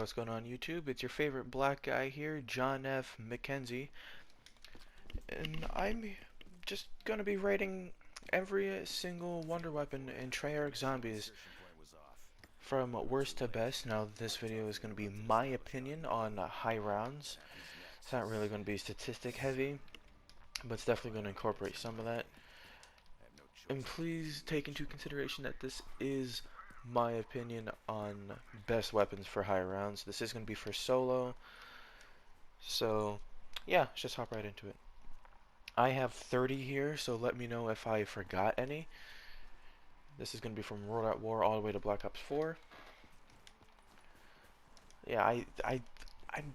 what's going on YouTube? It's your favorite black guy here, John F. McKenzie, and I'm just gonna be rating every single Wonder Weapon in Treyarch Zombies from worst to best. Now this video is gonna be my opinion on high rounds. It's not really gonna be statistic heavy, but it's definitely gonna incorporate some of that. And please take into consideration that this is my opinion on best weapons for high rounds. This is gonna be for solo. So, yeah, let's just hop right into it. I have 30 here, so let me know if I forgot any. This is going to be from World at War all the way to Black Ops 4. Yeah, I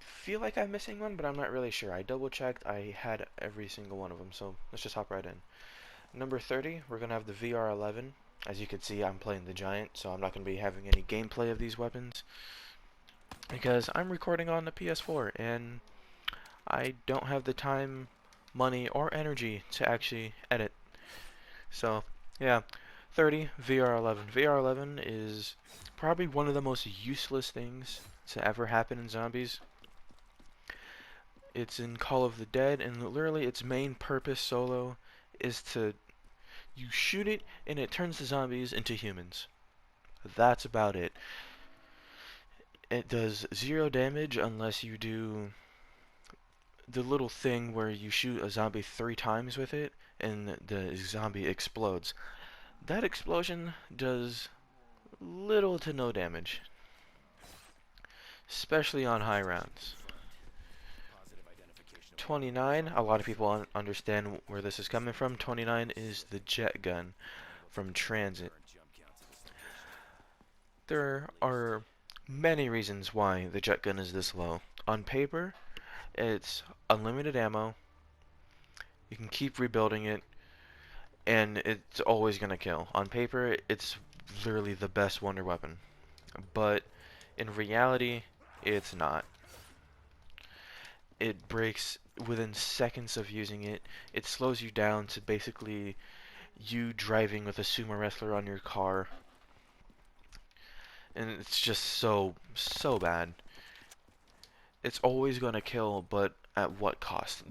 feel like I'm missing one, but I'm not really sure. I double checked. I had every single one of them, so let's just hop right in. Number 30, we're going to have the VR11. As you can see, I'm playing the Giant, so I'm not going to be having any gameplay of these weapons because I'm recording on the PS4, and I don't have the time, money, or energy to actually edit. So, yeah, 30, VR11. VR11 is probably one of the most useless things to ever happen in zombies. It's in Call of the Dead, and literally its main purpose solo is to, you shoot it, and it turns the zombies into humans. That's about it. It does 0 damage unless you do the little thing where you shoot a zombie 3 times with it and the zombie explodes. That explosion does little to no damage, especially on high rounds. 29, a lot of people understand where this is coming from. 29 is the jet gun from Transit. There are many reasons why the jet gun is this low. On paper, it's unlimited ammo, you can keep rebuilding it, and it's always gonna kill. On paper, it's literally the best wonder weapon, but in reality, it's not. It breaks within seconds of using it. It slows you down to basically you driving with a sumo wrestler on your car, and it's just so bad. It's always gonna kill, but at what cost?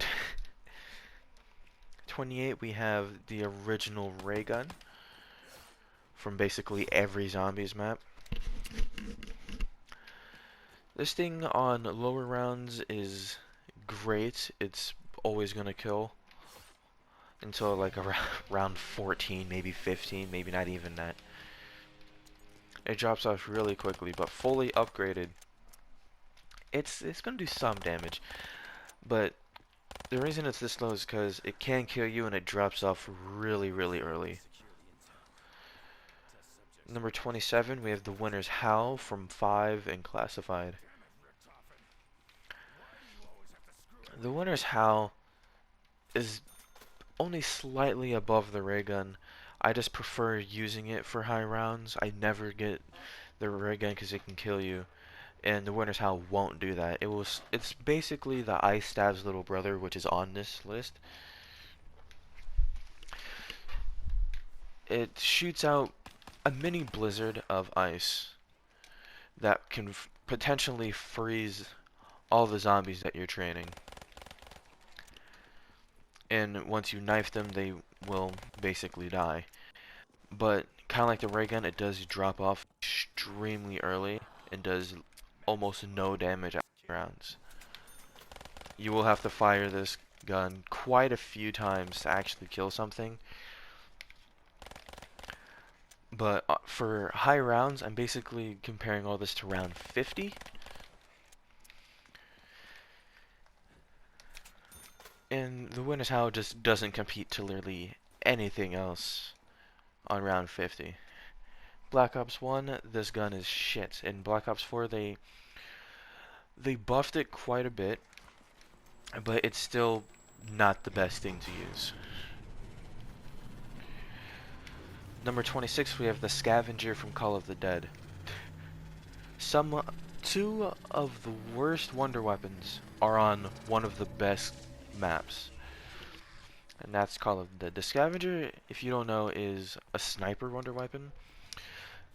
28, we have the original ray gun from basically every zombies map. This thing on lower rounds is great. It's always gonna kill until like around round 14, maybe 15, maybe not even that. It drops off really quickly, but fully upgraded, it's gonna do some damage. But the reason it's this low is because it can kill you and it drops off really early. Number 27, we have the Winter's Howl from 5 and Classified. The Winter's Howl is only slightly above the ray gun. I just prefer using it for high rounds. I never get the ray gun because it can kill you, and the Winter's Howl won't do that. It's basically the Ice Stab's little brother, which is on this list. It shoots out a mini blizzard of ice that can potentially freeze all the zombies that you're training. And once you knife them, they will basically die. But kind of like the ray gun, it does drop off extremely early and does almost no damage after rounds. You will have to fire this gun quite a few times to actually kill something. But for high rounds, I'm basically comparing all this to round 50. And the Winter's Howl just doesn't compete to literally anything else on round 50. Black Ops 1, this gun is shit. In Black Ops 4, they buffed it quite a bit, but it's still not the best thing to use. Number 26, we have the Scavenger from Call of the Dead. Two of the worst wonder weapons are on one of the best maps, and that's Call of the Dead. The Scavenger, if you don't know, is a sniper wonder weapon.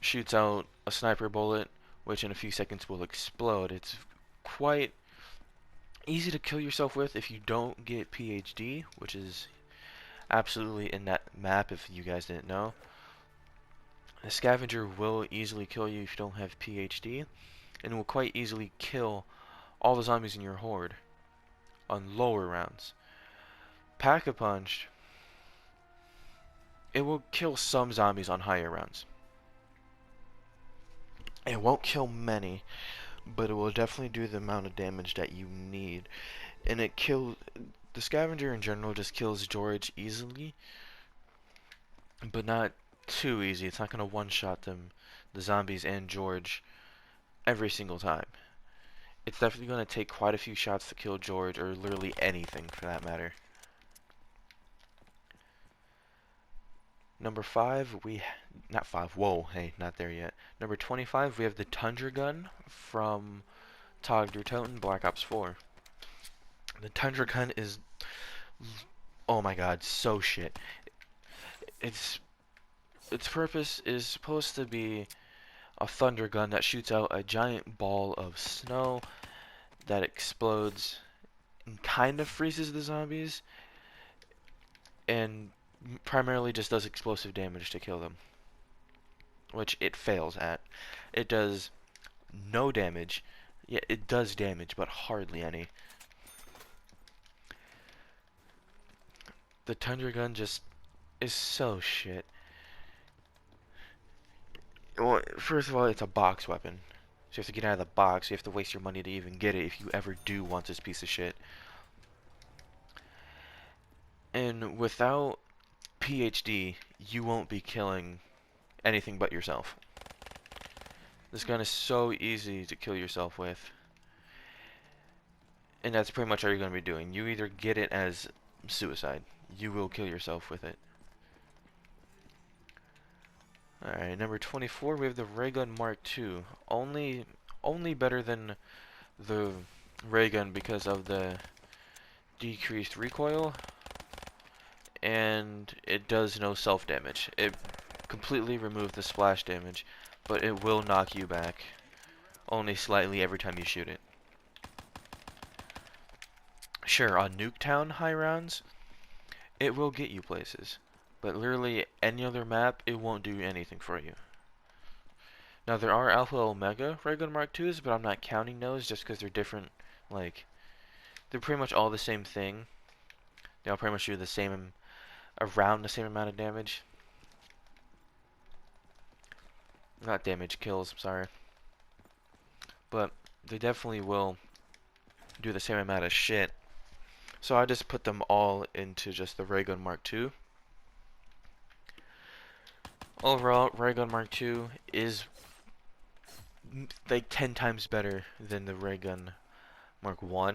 Shoots out a sniper bullet which in a few seconds will explode. It's quite easy to kill yourself with if you don't get PhD, which is absolutely in that map if you guys didn't know. The scavenger will easily kill you if you don't have PhD, and will quite easily kill all the zombies in your horde on lower rounds. Pack-a-Punch, it will kill some zombies on higher rounds. It won't kill many, but it will definitely do the amount of damage that you need. And the scavenger in general just kills George easily, but not too easy. It's not going to one-shot the zombies and George every single time. It's definitely going to take quite a few shots to kill George, or literally anything for that matter. Number 5, not 5, whoa, hey, not there yet. Number 25, we have the Tundra Gun from Tag der Toten Black Ops 4. The Tundra Gun is, oh my god, so shit. Its purpose is supposed to be a thunder gun that shoots out a giant ball of snow that explodes and kind of freezes the zombies, and primarily just does explosive damage to kill them, which it fails at. It does no damage. Yeah, it does damage, but hardly any. The Tundra Gun just is so shit. Well, first of all, it's a box weapon, so you have to get out of the box. You have to waste your money to even get it if you ever do want this piece of shit. And without PhD, you won't be killing anything but yourself. This gun is so easy to kill yourself with. And that's pretty much all you're going to be doing. You either get it as suicide. You will kill yourself with it. Alright, number 24, we have the Ray Gun Mark II. Only better than the Ray Gun because of the decreased recoil, and it does no self-damage. It completely removed the splash damage, but it will knock you back only slightly every time you shoot it. Sure, on Nuketown high rounds, it will get you places, but literally any other map, it won't do anything for you. Now, there are Alpha Omega Ray Gun Mark IIs, but I'm not counting those just because they're different. Like, they're pretty much all the same thing. They all pretty much do the same, around the same amount of damage. Not damage, kills, I'm sorry. But they definitely will do the same amount of shit. So I just put them all into just the Ray Gun Mark II. Overall, Ray Gun Mark II is like 10 times better than the Ray Gun Mark I.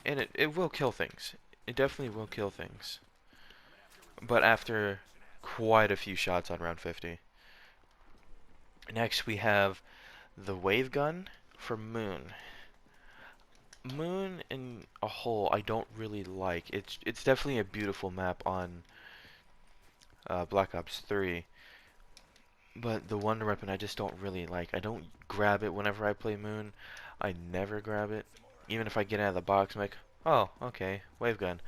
And it will kill things. It definitely will kill things. But after quite a few shots on round 50. Next we have the Wave Gun from Moon. Moon in a whole I don't really like. It's definitely a beautiful map on Black Ops 3. But the Wonder Weapon I just don't really like. I don't grab it whenever I play Moon. I never grab it. Even if I get out of the box, I'm like, oh, okay, Wave Gun.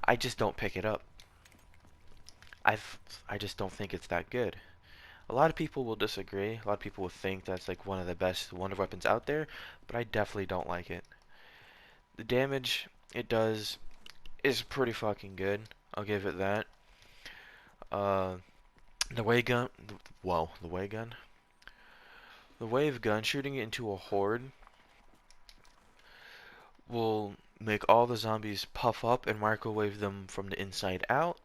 I just don't pick it up. I just don't think it's that good. A lot of people will disagree. A lot of people will think that's like one of the best Wonder Weapons out there, but I definitely don't like it. The damage it does is pretty fucking good. I'll give it that. The Wave Gun, the Wave Gun. The Wave Gun, shooting it into a horde will make all the zombies puff up and microwave them from the inside out.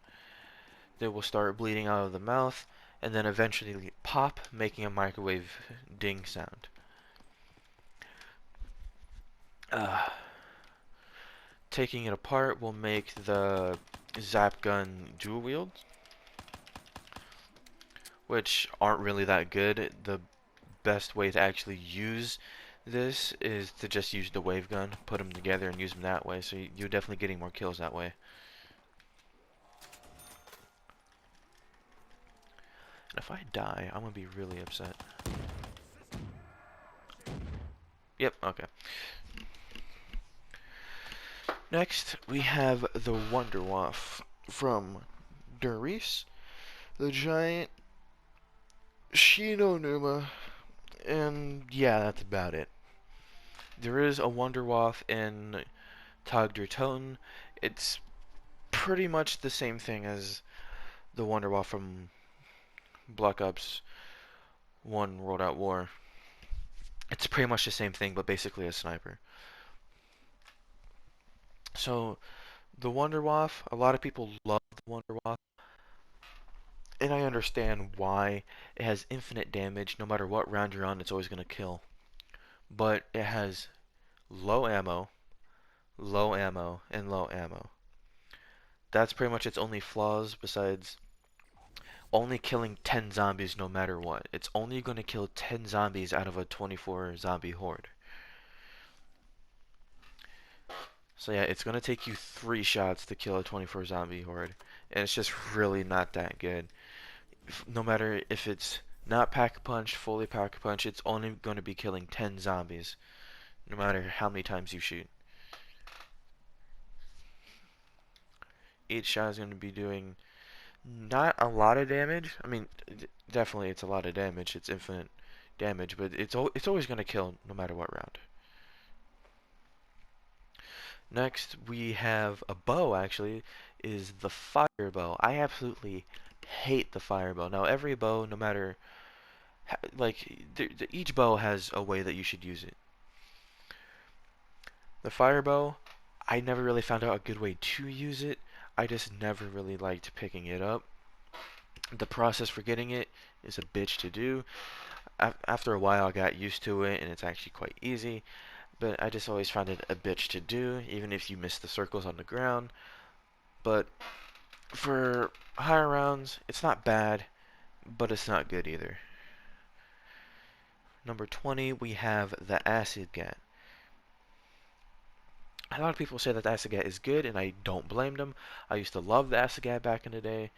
They will start bleeding out of the mouth, and then eventually pop, making a microwave ding sound. Taking it apart will make the Zap Gun dual wield, which aren't really that good. The best way to actually use this is to just use the Wave Gun, put them together and use them that way, so you're definitely getting more kills that way. And if I die, I'm gonna be really upset. Yep, okay. Next, we have the Wunderwaffe from Darius, the Giant, Shinonuma, and yeah, that's about it. There is a Wunderwaffe in Tag der Toten. It's pretty much the same thing as the Wunderwaffe from Black Ops 1 World at War. It's pretty much the same thing, but basically a sniper. So, the Wunderwaffe, a lot of people love the Wunderwaffe, and I understand why. It has infinite damage. No matter what round you're on, it's always going to kill. But it has low ammo, low ammo, and low ammo. That's pretty much its only flaws, besides only killing 10 zombies no matter what. It's only going to kill 10 zombies out of a 24 zombie horde. So yeah, it's going to take you 3 shots to kill a 24 zombie horde. And it's just really not that good. No matter if it's not pack-a-punch, fully pack-a-punch, it's only going to be killing 10 zombies. No matter how many times you shoot. Each shot is going to be doing not a lot of damage. I mean, definitely it's a lot of damage. It's infinite damage, but it's always going to kill no matter what round. Next, we have a bow, actually, is the fire bow. I absolutely hate the fire bow. Now, every bow, no matter, like, each bow has a way that you should use it. The fire bow, I never really found out a good way to use it. I just never really liked picking it up. The process for getting it is a bitch to do. After a while, I got used to it, and it's actually quite easy. But I just always found it a bitch to do, even if you miss the circles on the ground. But for higher rounds, it's not bad, but it's not good either. Number 20, we have the Acid Gat. A lot of people say that the Acid Gat is good, and I don't blame them. I used to love the Acid Gat back in the day.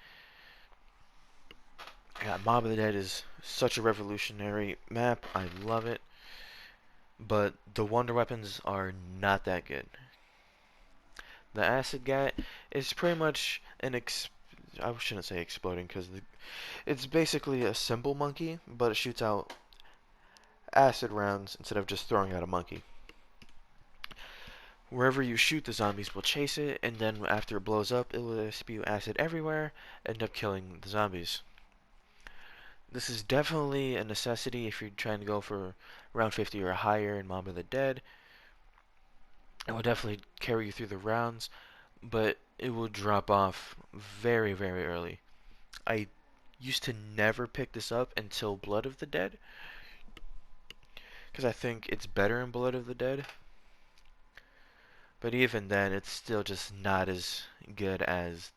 Yeah, Mob of the Dead is such a revolutionary map. I love it. But the wonder weapons are not that good. The Acid Gat is pretty much an I shouldn't say exploding, because it's basically a simple monkey, but it shoots out acid rounds instead of just throwing out a monkey. Wherever you shoot, the zombies will chase it, and then after it blows up, it will spew acid everywhere, end up killing the zombies. This is definitely a necessity if you're trying to go for round 50 or higher in Mob of the Dead. It will definitely carry you through the rounds, but it will drop off very, very early. I used to never pick this up until Blood of the Dead, because I think it's better in Blood of the Dead. But even then, it's still just not as good as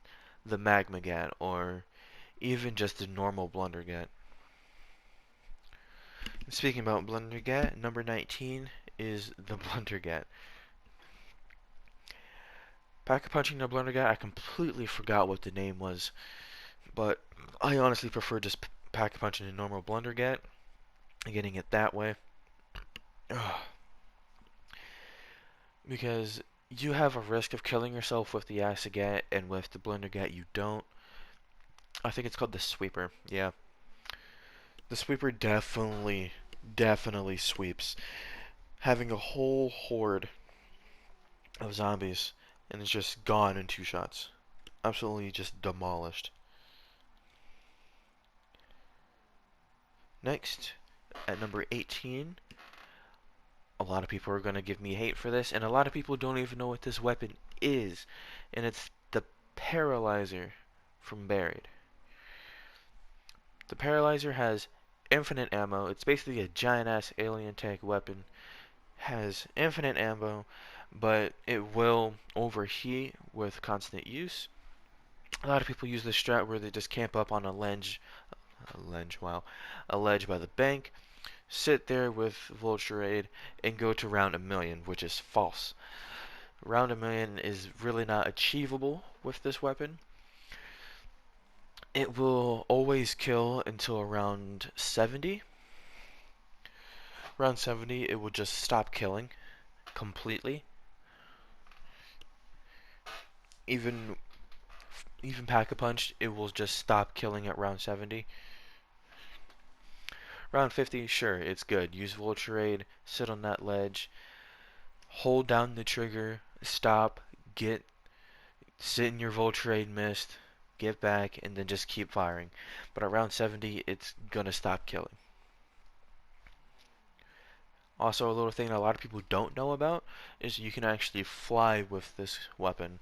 the Magma Gat or even just the normal Blundergat. Speaking about Blundergat, number 19 is the Blundergat. Pack-a-punching the Blundergat, I completely forgot what the name was, but I honestly prefer just pack-a-punching a normal Blundergat and getting it that way. Ugh. Because you have a risk of killing yourself with the Acid Gat, and with the Blundergat you don't. I think it's called the Sweeper, yeah. The Sweeper definitely sweeps. Having a whole horde of zombies and it's just gone in 2 shots. Absolutely just demolished. Next, at number 18, a lot of people are going to give me hate for this, and a lot of people don't even know what this weapon is, and it's the Paralyzer from Buried. The Paralyzer has infinite ammo. It's basically a giant-ass alien tank weapon. Has infinite ammo, but it will overheat with constant use. A lot of people use this strat where they just camp up on a ledge by the bank, sit there with Vulture Aid, and go to round 1,000,000, which is false. Round 1,000,000 is really not achievable with this weapon. It will always kill until around 70. Around 70, it will just stop killing completely. Even Pack-a-Punch, it will just stop killing at round 70. Round 50, sure, it's good. Use Voltrade, sit on that ledge, hold down the trigger, stop, sit in your Voltrade mist, get back, and then just keep firing. But at round 70, it's gonna stop killing. Also, a little thing that a lot of people don't know about is you can actually fly with this weapon.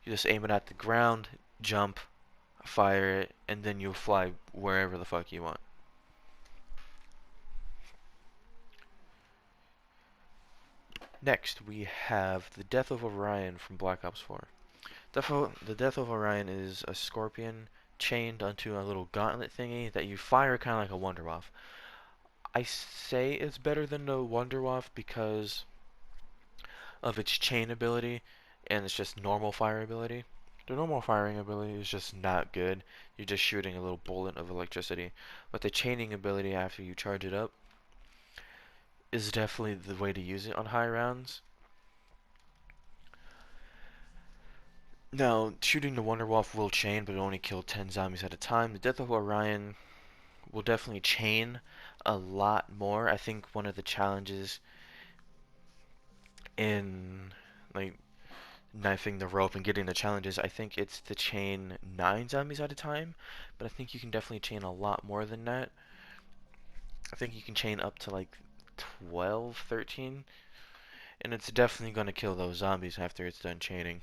You just aim it at the ground, jump, fire it, and then you'll fly wherever the fuck you want. Next, we have the Death of Orion from Black Ops 4. The Death of Orion is a scorpion chained onto a little gauntlet thingy that you fire kind of like a Wunderwaffe. I say it's better than the Wunderwaffe because of its chain ability and its just normal fire ability. The normal firing ability is just not good. You're just shooting a little bullet of electricity. But the chaining ability after you charge it up is definitely the way to use it on high rounds. Now, shooting the Wunderwaffe will chain, but it only kill 10 zombies at a time. The Death of Orion will definitely chain a lot more. I think one of the challenges in like knifing the rope and getting the challenges, I think it's to chain 9 zombies at a time, but I think you can definitely chain a lot more than that. I think you can chain up to like 12, 13, and it's definitely going to kill those zombies after it's done chaining.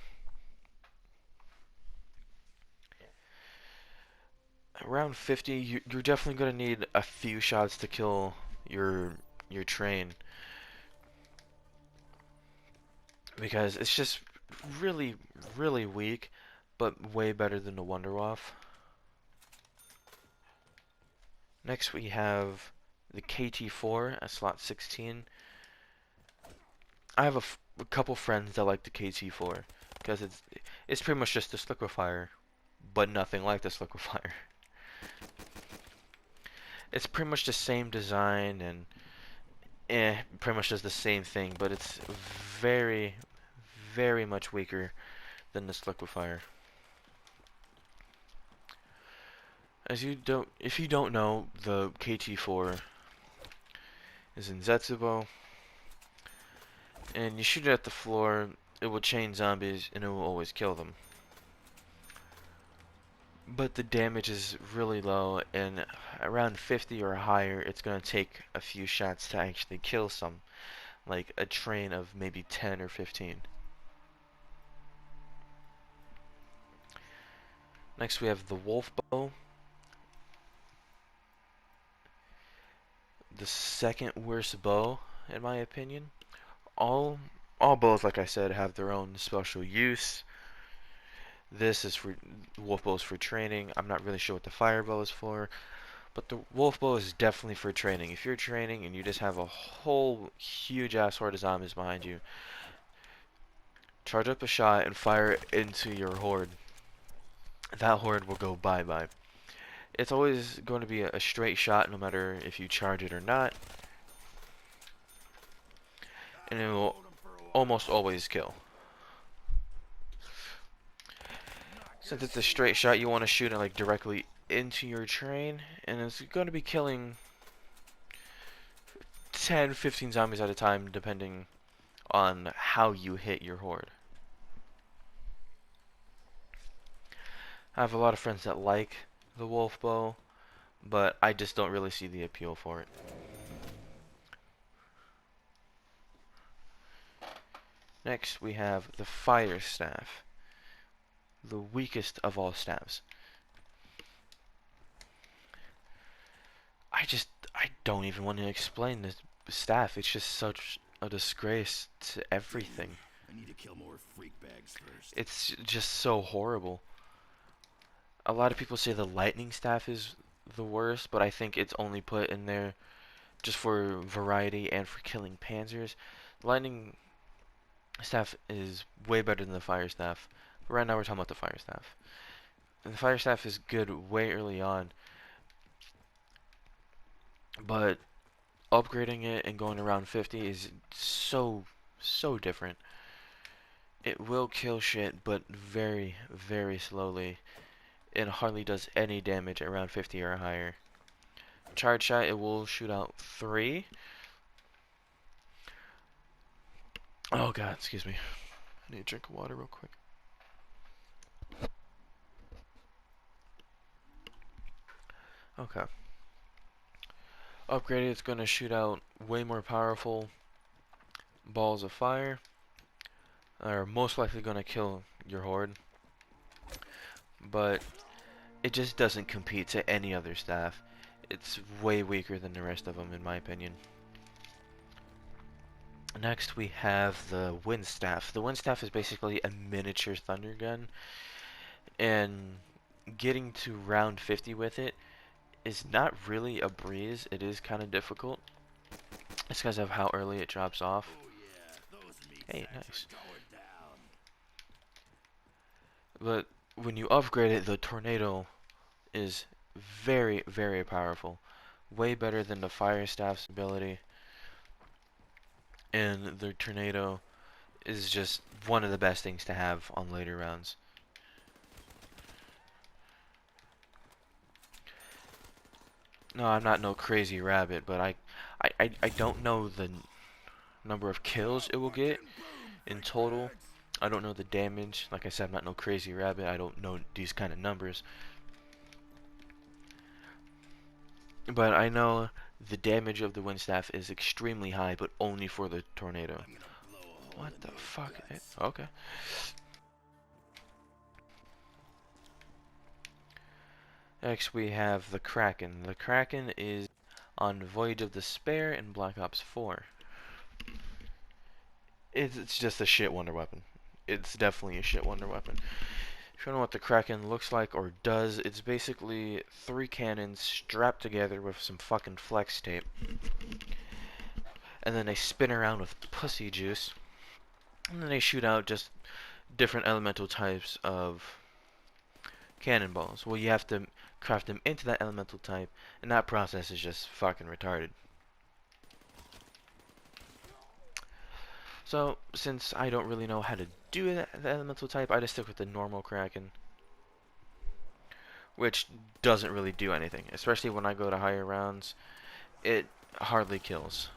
Around 50, you're definitely going to need a few shots to kill your train, because it's just really, really weak, but way better than the Wunderwaffe. Next we have the KT4 at slot 16. I have a couple friends that like the KT4 because it's pretty much just this liquefier, but nothing like this liquefier. It's pretty much the same design and pretty much does the same thing, but it's very, very much weaker than this liquefier. If you don't know, the KT4 is in Zetsubo, and you shoot it at the floor, it will chain zombies and it will always kill them. But the damage is really low, and around 50 or higher, it's going to take a few shots to actually kill some, like a train of maybe 10 or 15. Next we have the Wolf Bow. The second worst bow, in my opinion. All bows, like I said, have their own special use. This is for Wolf Bow is for training. I'm not really sure what the Fire Bow is for, but the Wolf Bow is definitely for training. If you're training and you just have a whole huge ass horde of zombies behind you, charge up a shot and fire it into your horde. That horde will go bye-bye. It's always going to be a straight shot no matter if you charge it or not, and it will almost always kill. Since it's a straight shot, you want to shoot it like directly into your train, and it's going to be killing 10, 15 zombies at a time depending on how you hit your horde. I have a lot of friends that like the Wolf Bow, but I just don't really see the appeal for it. Next we have the Fire Staff, the weakest of all staffs. I don't even want to explain this staff. It's just such a disgrace to everything. I need to kill more freak bags first. It's just so horrible. A lot of people say the lightning staff is the worst, but I think it's only put in there just for variety and for killing panzers. The lightning staff is way better than the fire staff. But right now we're talking about the fire staff. The fire staff is good way early on, but upgrading it and going around 50 is so different. It will kill shit, but very, very slowly. It hardly does any damage around 50 or higher. Charge shot, it will shoot out 3. Oh god, excuse me. I need a drink of water real quick. Okay. Upgraded, it's going to shoot out way more powerful balls of fire. Are most likely going to kill your horde. But it just doesn't compete to any other staff. It's way weaker than the rest of them, in my opinion. Next, we have the Wind Staff. The Wind Staff is basically a miniature thunder gun, and getting to round 50 with it is not really a breeze. It is kind of difficult. It's because of how early it drops off. Hey, nice. But when you upgrade it, the Tornado is very, very powerful. Way better than the Fire Staff's ability. And the Tornado is just one of the best things to have on later rounds. No, I'm not no crazy rabbit, but I don't know the number of kills it will get in total. I don't know the damage. Like I said, I'm not no crazy rabbit. I don't know these kind of numbers. But I know the damage of the Wind Staff is extremely high, but only for the Tornado. What the fuck? Okay. Next we have the Kraken. The Kraken is on Voyage of Despair in Black Ops 4. It's just a shit wonder weapon. It's definitely a shit wonder weapon. If you don't know what the Kraken looks like or does, it's basically 3 cannons strapped together with some fucking flex tape. And then they spin around with pussy juice. And then they shoot out just different elemental types of cannonballs. Well, you have to craft them into that elemental type, and that process is just fucking retarded. So, since I don't really know how to do the elemental type, I just stick with the normal Kraken, which doesn't really do anything, especially when I go to higher rounds. It hardly kills.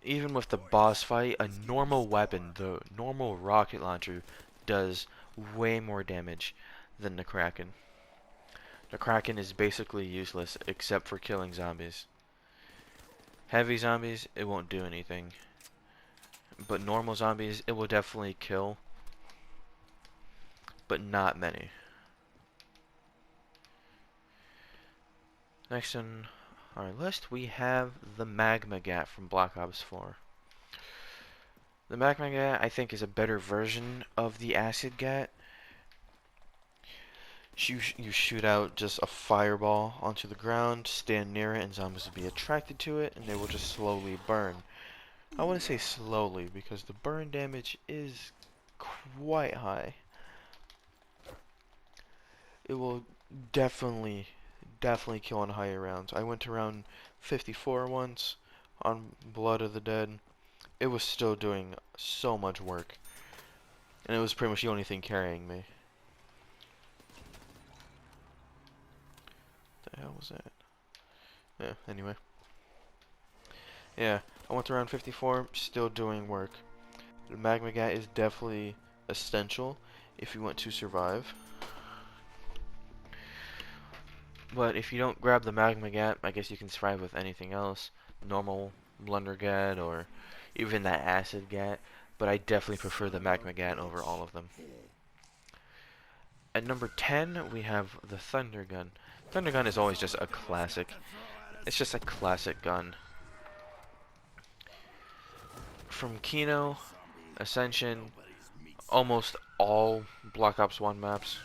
Even with the boss fight, a normal weapon, the normal rocket launcher, does way more damage than the Kraken. The Kraken is basically useless except for killing zombies. Heavy zombies, it won't do anything. But normal zombies, it will definitely kill. But not many. Next on our list, we have the Magma Gat from Black Ops 4. The Magma Gat, I think, is a better version of the Acid Gat. You shoot out just a fireball onto the ground, stand near it, and zombies will be attracted to it, and they will just slowly burn. I wouldn't say slowly, because the burn damage is quite high. It will definitely kill on higher rounds. I went to round 54 once on Blood of the Dead. It was still doing so much work. And it was pretty much the only thing carrying me. The hell was that? Yeah, anyway. Yeah, I went to round 54, still doing work. The Magma Gat is definitely essential if you want to survive. But if you don't grab the Magma Gat, I guess you can survive with anything else. Normal Blunder Gat or even that Acid Gat. But I definitely prefer the Magma Gat over all of them. At number 10, we have the Thunder Gun. Thunder Gun is always just a classic. It's just a classic gun. From Kino, Ascension, almost all Black Ops 1 maps.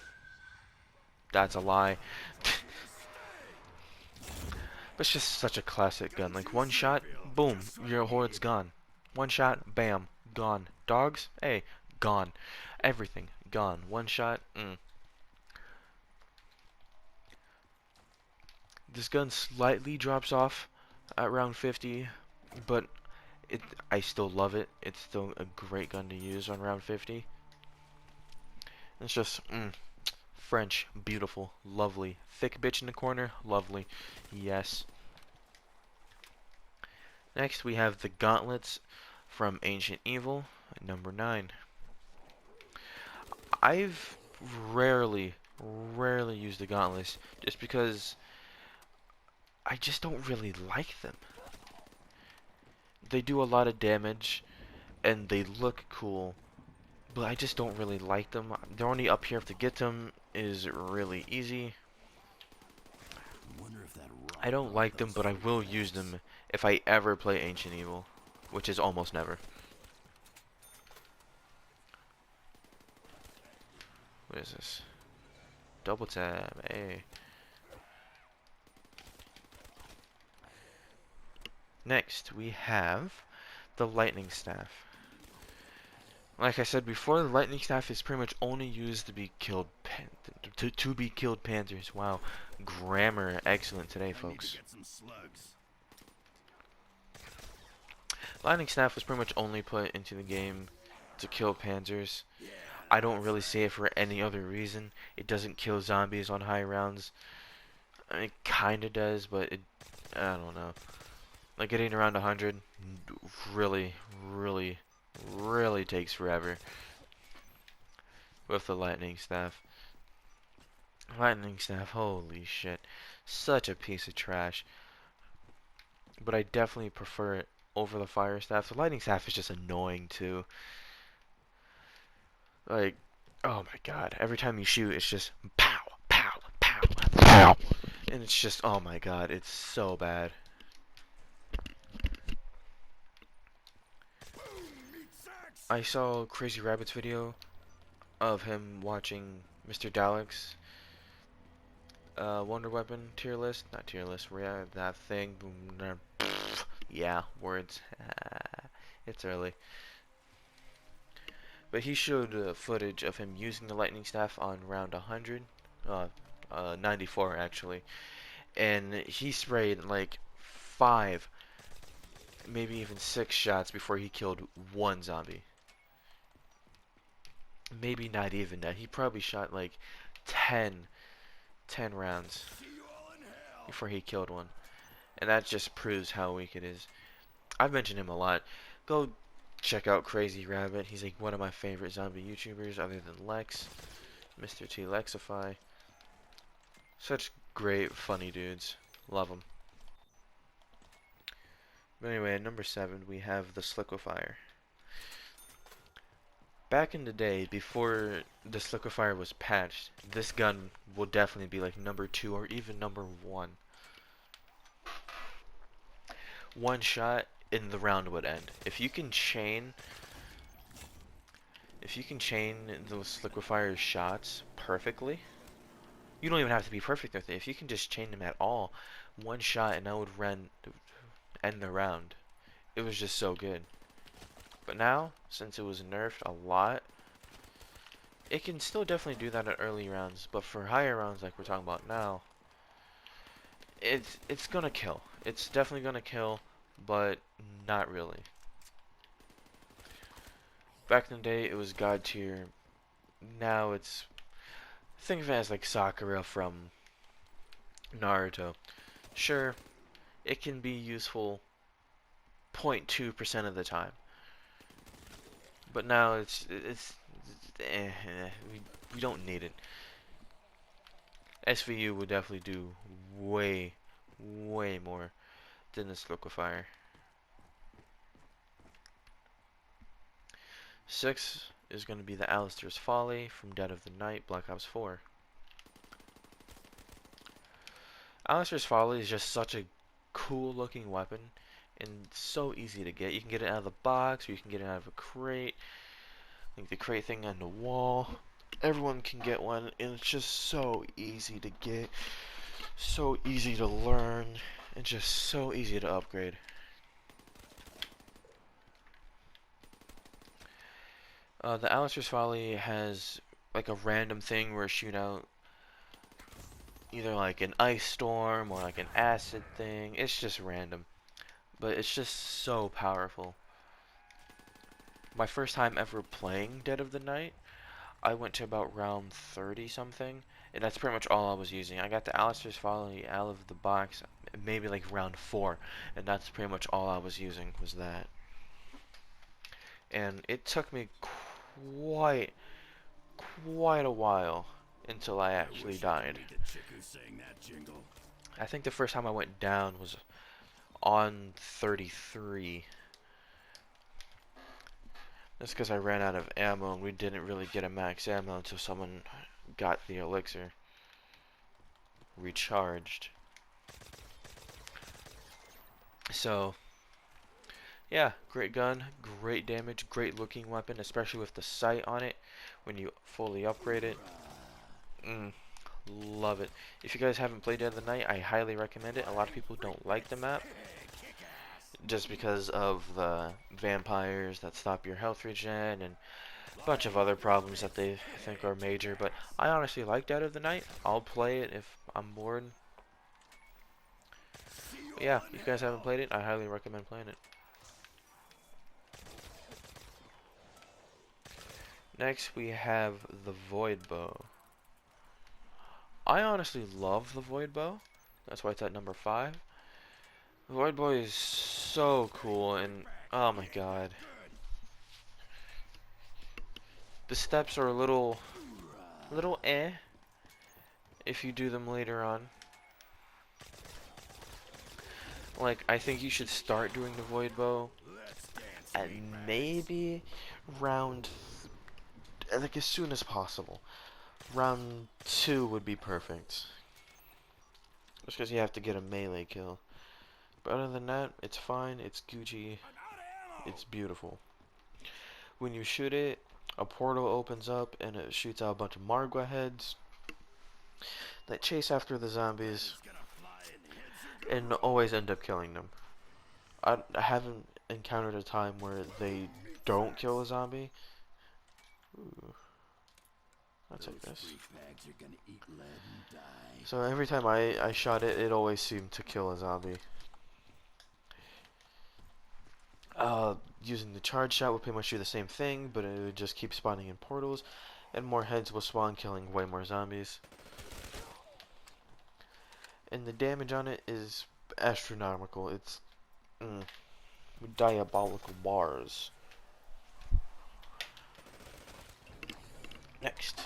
That's a lie. But it's just such a classic gun. Like, one shot, boom, your horde's gone. One shot, bam, gone. Dogs, hey, gone. Everything, gone. One shot, This gun slightly drops off at round 50, but I still love it. It's still a great gun to use on round 50. It's just French, beautiful, lovely. Thick bitch in the corner, lovely. Yes. Next we have the gauntlets from Ancient Evil, number 9. I've rarely used the gauntlets just because I just don't really like them. They do a lot of damage and they look cool, but I just don't really like them. They're only up here to get them is really easy. Wonder if that rock I don't like them, but I will use them if I ever play Ancient Evil, which is almost never. What is this? Double tap, hey. Next, we have the Lightning Staff. Like I said before, the Lightning Staff is pretty much only used to be killed to be killed panthers. Wow, grammar excellent today, folks. Get some slugs. Lightning Staff was pretty much only put into the game to kill panzers. I don't really see it for any other reason. It doesn't kill zombies on high rounds. I mean, it kinda does, but I don't know. Like getting around 100 really takes forever with the Lightning Staff. Lightning Staff, holy shit. Such a piece of trash. But I definitely prefer it over the Fire Staff. The Lightning Staff is just annoying too. Like, oh my god. Every time you shoot, it's just pow, pow, pow, pow. And it's just, oh my god, it's so bad. I saw Crazy Rabbit's video of him watching Mr. Dalek's Wonder Weapon tier list. Not tier list, that thing. Yeah, words. It's early. But he showed footage of him using the Lightning Staff on round 100. 94 actually. And he sprayed like 5, maybe even 6 shots before he killed one zombie. Maybe not even that. He probably shot like 10 rounds before he killed one. And that just proves how weak it is. I've mentioned him a lot. Go check out Crazy Rabbit. He's like one of my favorite zombie YouTubers other than Lex. Mr. T Lexify. Such great, funny dudes. Love them. But anyway, at number 7, we have the Sliquifier. Back in the day, before the Sliquifier was patched, this gun will definitely be like number 2 or even number 1. One shot and the round would end. If you can chain those Sliquifier's shots perfectly, you don't even have to be perfect with it. If you can just chain them at all, one shot and that would end the round. It was just so good. But now, since it was nerfed a lot, it can still definitely do that at early rounds, but for higher rounds like we're talking about now, it's gonna kill. It's definitely gonna kill, but not really. Back in the day, it was God tier. Now it's, think of it as like Sakura from Naruto. Sure, it can be useful 0.2% of the time. But now we don't need it. SVU would definitely do way more than this Liquefier. 6 is going to be the Alistair's Folly from Dead of the Night, Black Ops 4. Alistair's Folly is just such a cool looking weapon and so easy to get. You can get it out of the box or you can get it out of a crate. Like the crate thing on the wall. Everyone can get one and it's just so easy to get, so easy to learn, and just so easy to upgrade. The Alistair's Folly has like a random thing where a shootout either like an ice storm or like an acid thing. It's just random, but it's just so powerful. My first time ever playing Dead of the Night, I went to about round 30 something, and that's pretty much all I was using. I got the Alistair's Folly out of the box maybe like round 4, and that's pretty much all I was using was that. And it took me quite a while until I actually died. I think the first time I went down was on 33. That's because I ran out of ammo and we didn't really get a max ammo until someone got the elixir recharged. So, yeah, great gun, great damage, great looking weapon, especially with the sight on it when you fully upgrade it. Love it. If you guys haven't played Dead of the Night, I highly recommend it. A lot of people don't like the map just because of the vampires that stop your health regen and a bunch of other problems that they think are major, but I honestly like Dead of the Night. I'll play it if I'm bored. But yeah, if you guys haven't played it, I highly recommend playing it. Next, we have the Void Bow. I honestly love the Void Bow. That's why it's at number 5. The Void Bow is so cool, and oh my god. The steps are a little eh if you do them later on. Like, I think you should start doing the Void Bow at maybe round, like as soon as possible. Round 2 would be perfect. Just because you have to get a melee kill. But other than that, it's fine, it's Gucci, it's beautiful. When you shoot it, a portal opens up and it shoots out a bunch of Margwa heads that chase after the zombies and always end up killing them. I haven't encountered a time where they don't kill a zombie. Ooh. I'll take this. So every time I shot it, it always seemed to kill a zombie. Using the charge shot would pretty much do the same thing, but it would just keep spawning in portals, and more heads will spawn, killing way more zombies. And the damage on it is astronomical. It's diabolical bars. Next,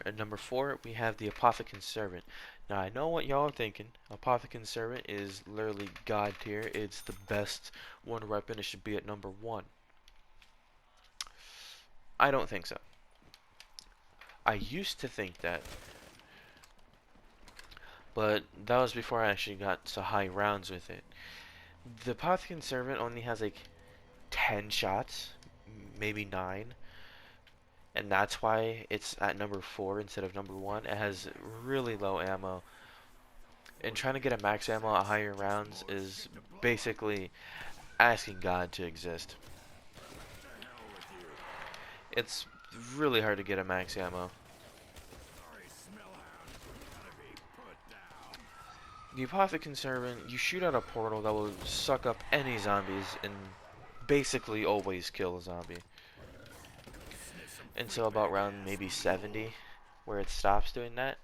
at number 4, we have the Apothicon Servant. Now, I know what y'all are thinking. Apothicon Servant is literally god tier. It's the best wonder weapon. It should be at number 1. I don't think so. I used to think that, but that was before I actually got to high rounds with it. The Apothicon Servant only has like 10 shots, maybe 9. And that's why it's at number 4 instead of number 1. It has really low ammo. And trying to get a max ammo at higher rounds is basically asking God to exist. It's really hard to get a max ammo. The Apothicon Servant, you shoot out a portal that will suck up any zombies and basically always kill a zombie. Until about round maybe 70, where it stops doing that.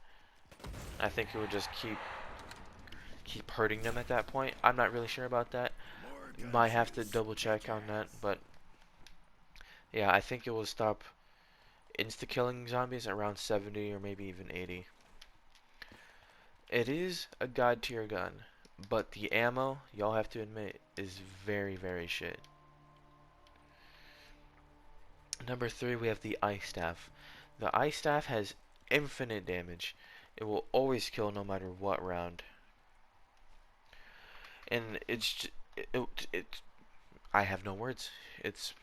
I think it would just keep hurting them at that point. I'm not really sure about that. Might have to double check on that, but yeah, I think it will stop insta-killing zombies at around 70 or maybe even 80. It is a god tier gun, but the ammo, y'all have to admit, is very, very shit. Number 3, we have the Ice Staff. The Ice Staff has infinite damage. It will always kill no matter what round. And I have no words. It's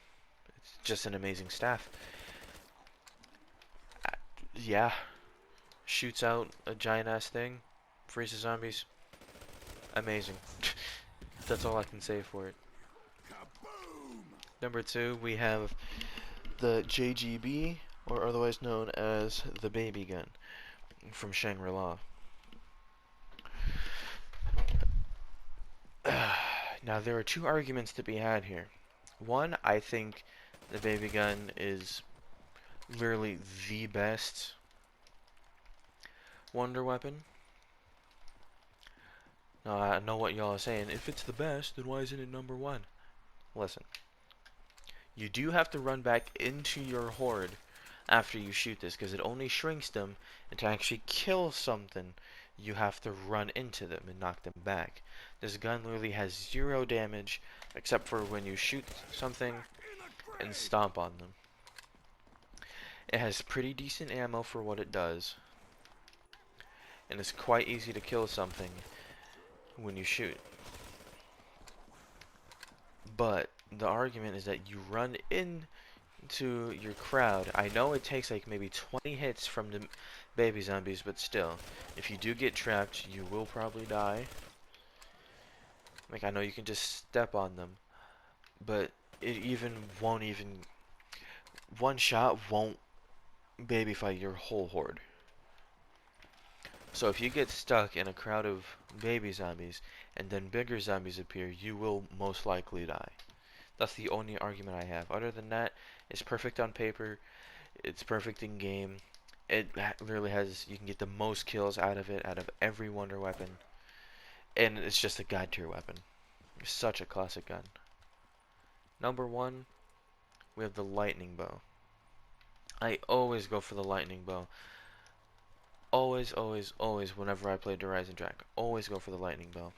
just an amazing staff. Yeah. Shoots out a giant ass thing. Freezes zombies. Amazing. That's all I can say for it. Number 2, we have the JGB, or otherwise known as the baby gun, from Shangri-La. Now, there are two arguments to be had here. One, I think the baby gun is literally the best wonder weapon. Now, I know what y'all are saying. If it's the best, then why isn't it number one? Listen. You do have to run back into your horde after you shoot this, because it only shrinks them, and to actually kill something, you have to run into them and knock them back. This gun literally has 0 damage, except for when you shoot something and stomp on them. It has pretty decent ammo for what it does, and it's quite easy to kill something when you shoot. But the argument is that you run into your crowd. I know it takes like maybe 20 hits from the baby zombies, but still, if you do get trapped, you will probably die. Like, I know you can just step on them, but it won't even, one shot won't baby fight your whole horde. So if you get stuck in a crowd of baby zombies and then bigger zombies appear, you will most likely die. That's the only argument I have. Other than that, it's perfect on paper. It's perfect in game. It literally has, you can get the most kills out of it, out of every wonder weapon. And it's just a god tier weapon. It's such a classic gun. Number 1, we have the lightning bow. I always go for the lightning bow. Always, always, always, whenever I play Rise and Drag, always go for the lightning bow.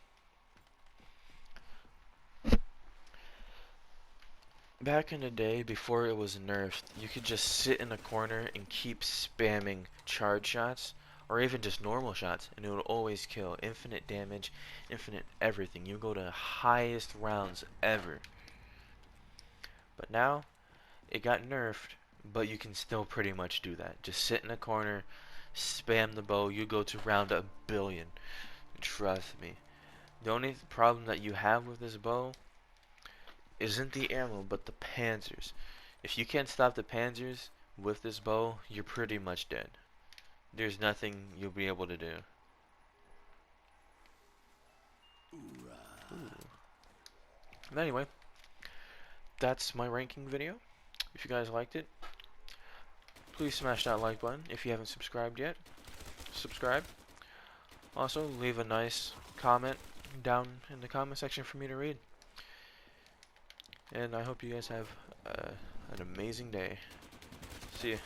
Back in the day, before it was nerfed, you could just sit in a corner and keep spamming charge shots, or even just normal shots, and it would always kill. Infinite damage, infinite everything. You go to highest rounds ever. But now, it got nerfed, but you can still pretty much do that. Just sit in a corner, spam the bow, you go to round 1,000,000,000. Trust me. The only problem that you have with this bow isn't the ammo, but the panzers. If you can't stop the panzers with this bow, you're pretty much dead. There's nothing you'll be able to do. Ooh. But anyway, that's my ranking video. If you guys liked it, please smash that like button. If you haven't subscribed yet, subscribe. Also, leave a nice comment down in the comment section for me to read. And I hope you guys have an amazing day. See ya.